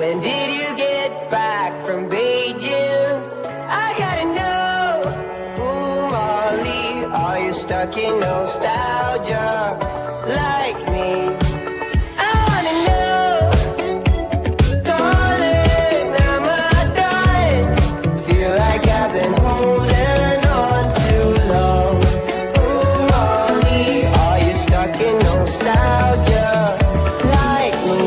When did you get back from Beijing? I gotta know. Ooh, Molly, are you stuck in nostalgia like me? I wanna know. Darling, am I dying? Feel like I've been holding on too long. Ooh, Molly, are you stuck in nostalgia like me?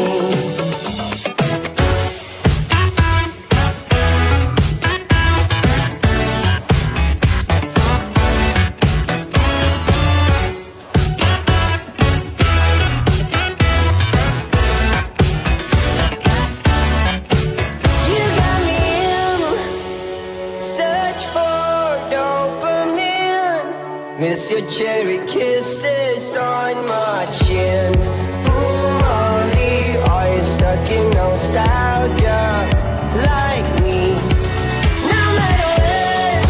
You got me in search for dopamine. Miss your cherry kisses on my chin. Ooh, Molly, are you stuck in nostalgia like me? No matter when,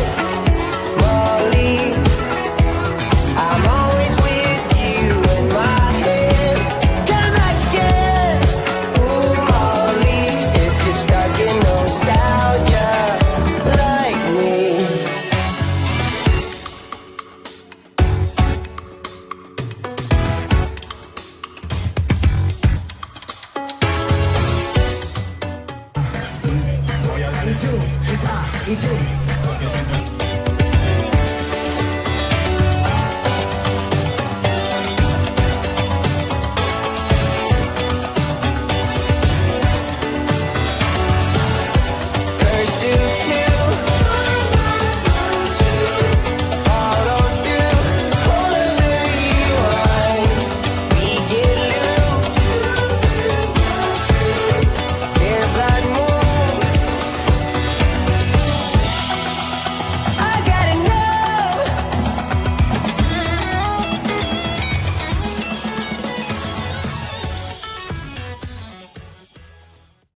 Molly, I'm always with you in my head. Come back again. Ooh, Molly, if you're stuck in nostalgia like me. Royal 一九，是差一九。